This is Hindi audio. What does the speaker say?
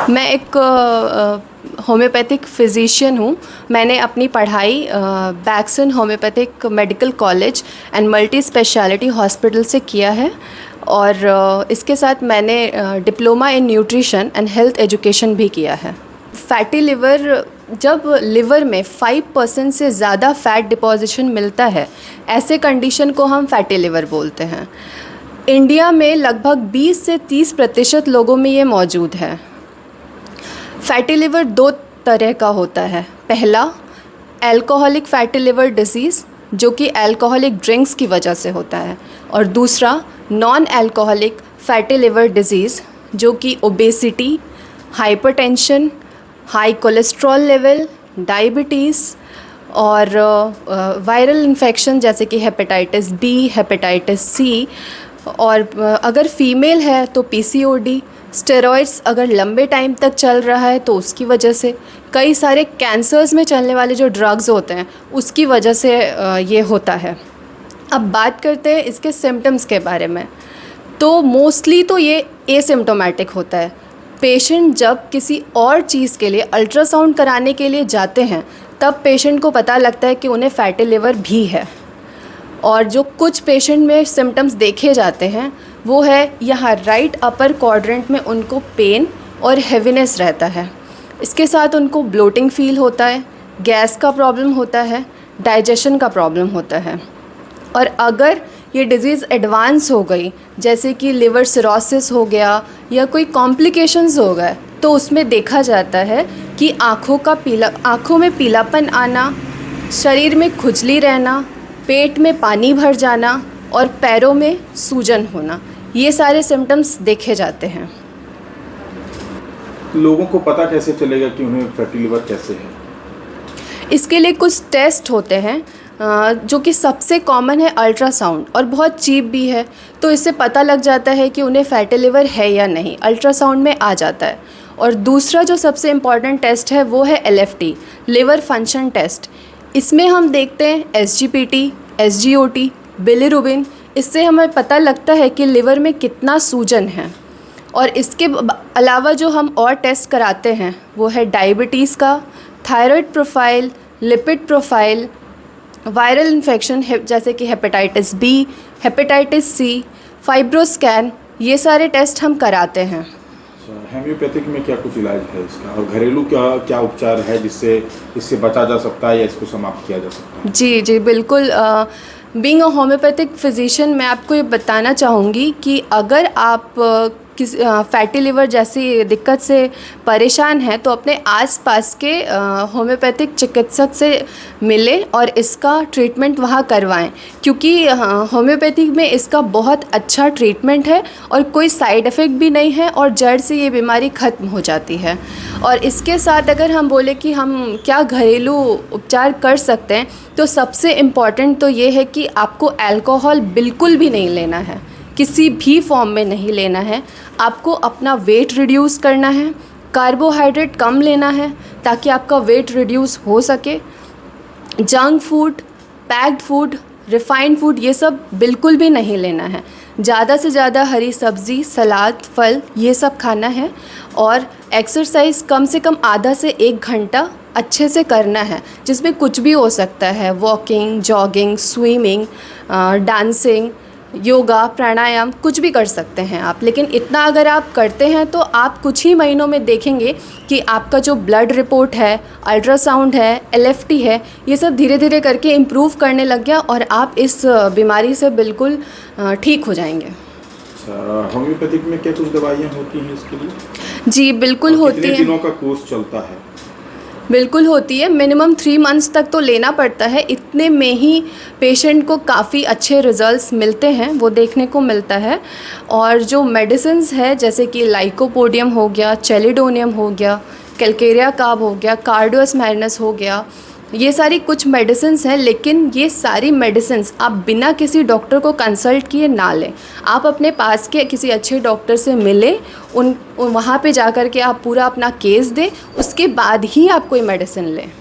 मैं एक होम्योपैथिक फ़िज़िशियन हूँ। मैंने अपनी पढ़ाई बैक्सन homeopathic medical college and multi speciality hospital से किया है और इसके साथ मैंने diploma in nutrition and health education भी किया है। फैटी लिवर, जब लिवर में 5% से ज़्यादा फ़ैट डिपॉजिशन मिलता है, ऐसे कंडीशन को हम फैटी लिवर बोलते हैं। इंडिया में लगभग 20 से 30% लोगों में ये मौजूद है। फैटी लिवर दो तरह का होता है। पहला, अल्कोहलिक फैटी लिवर डिसीज़, जो कि अल्कोहलिक ड्रिंक्स की वजह से होता है, और दूसरा non alcoholic fatty liver disease, जो कि obesity, hypertension, high cholesterol level, diabetes और वायरल इन्फेक्शन जैसे कि हेपेटाइटिस बी, हेपेटाइटिस सी, और अगर फीमेल है तो पीसीओडी, स्टेरॉइड्स अगर लंबे टाइम तक चल रहा है तो उसकी वजह से, कई सारे कैंसर्स में चलने वाले जो ड्रग्स होते हैं उसकी वजह से ये होता है। अब बात करते हैं इसके सिम्टम्स के बारे में। तो मोस्टली तो ये एसिम्प्टोमेटिक होता है। पेशेंट जब किसी और चीज़ के लिए अल्ट्रासाउंड कराने के लिए जाते हैं तब पेशेंट को पता लगता है कि उन्हें फैटी लिवर भी है। और जो कुछ पेशेंट में सिम्टम्स देखे जाते हैं वो है यहाँ राइट अपर क्वाड्रेंट में उनको पेन और हेवीनेस रहता है। इसके साथ उनको ब्लोटिंग फील होता है, गैस का प्रॉब्लम होता है, डाइजेशन का प्रॉब्लम होता है। और अगर ये डिज़ीज़ एडवांस हो गई, जैसे कि लिवर सिरोसिस हो गया या कोई कॉम्प्लिकेशंस हो गए, तो उसमें देखा जाता है कि आँखों में पीलापन आना, शरीर में खुजली रहना, पेट में पानी भर जाना और पैरों में सूजन होना, ये सारे सिम्टम्स देखे जाते हैं। लोगों को पता कैसे चलेगा कि उन्हें फैटी लिवर कैसे है? इसके लिए कुछ टेस्ट होते हैं जो कि सबसे कॉमन है अल्ट्रासाउंड, और बहुत चीप भी है। तो इससे पता लग जाता है कि उन्हें फैटी लिवर है या नहीं, अल्ट्रासाउंड में आ जाता है। और दूसरा जो सबसे इम्पॉर्टेंट टेस्ट है वो है LFT, लिवर फंक्शन टेस्ट। इसमें हम देखते हैं SGPT, SGOT, बिलिरुबिन। इससे हमें पता लगता है कि लिवर में कितना सूजन है। और इसके अलावा जो हम और टेस्ट कराते हैं वो है डायबिटीज़ का, thyroid profile, lipid profile, viral infection जैसे कि hepatitis B, hepatitis C, fibroscan, ये सारे टेस्ट हम कराते हैं। होम्योपैथिक में क्या कुछ इलाज है इसका, और घरेलू क्या उपचार है जिससे इससे बचा जा सकता है या इसको समाप्त किया जा सकता है? जी जी बिल्कुल। बीइंग अ होम्योपैथिक फिजिशियन, मैं आपको ये बताना चाहूँगी कि अगर आप किस फैटी लिवर जैसी दिक्कत से परेशान हैं तो अपने आसपास के होम्योपैथिक चिकित्सक से मिलें और इसका ट्रीटमेंट वहाँ करवाएं, क्योंकि होम्योपैथिक में इसका बहुत अच्छा ट्रीटमेंट है और कोई साइड इफ़ेक्ट भी नहीं है और जड़ से ये बीमारी ख़त्म हो जाती है। और इसके साथ अगर हम बोले कि हम क्या घरेलू उपचार कर सकते हैं, तो सबसे इम्पॉर्टेंट तो ये है कि आपको अल्कोहल बिल्कुल भी नहीं लेना है, किसी भी फॉर्म में नहीं लेना है। आपको अपना वेट रिड्यूस करना है, कार्बोहाइड्रेट कम लेना है ताकि आपका वेट रिड्यूस हो सके। Junk food, packed food, refined food, ये सब बिल्कुल भी नहीं लेना है। ज़्यादा से ज़्यादा हरी सब्ज़ी, सलाद, फल, ये सब खाना है। और एक्सरसाइज कम से कम आधा से 1 घंटा अच्छे से करना है, जिसमें कुछ भी हो सकता है, walking, jogging, swimming, dancing, yoga, pranayama, कुछ भी कर सकते हैं आप। लेकिन इतना अगर आप करते हैं तो आप कुछ ही महीनों में देखेंगे कि आपका जो ब्लड रिपोर्ट है, अल्ट्रासाउंड है, LFT है, ये सब धीरे धीरे करके इम्प्रूव करने लग गया और आप इस बीमारी से बिल्कुल ठीक हो जाएंगे। होम्योपैथिक में क्या कुछ दवाइयाँ होती हैं इसके लिए? जी बिल्कुल होती हैं। कितने दिनों का कोर्स चलता है? बिल्कुल होती है, मिनिमम 3 मंथ्स तक तो लेना पड़ता है। इतने में ही पेशेंट को काफ़ी अच्छे रिजल्ट्स मिलते हैं, वो देखने को मिलता है। और जो मेडिसिन्स है जैसे कि लाइकोपोडियम हो गया, चेलिडोनियम हो गया, कैलकेरिया कार्ब हो गया, कार्डियोस मैग्नस हो गया, ये सारी कुछ मेडिसिन्स हैं। लेकिन ये सारी मेडिसिन्स आप बिना किसी डॉक्टर को कंसल्ट किए ना लें। आप अपने पास के किसी अच्छे डॉक्टर से मिलें, वहाँ पे जा कर के आप पूरा अपना केस दें, उसके बाद ही आप कोई मेडिसिन लें।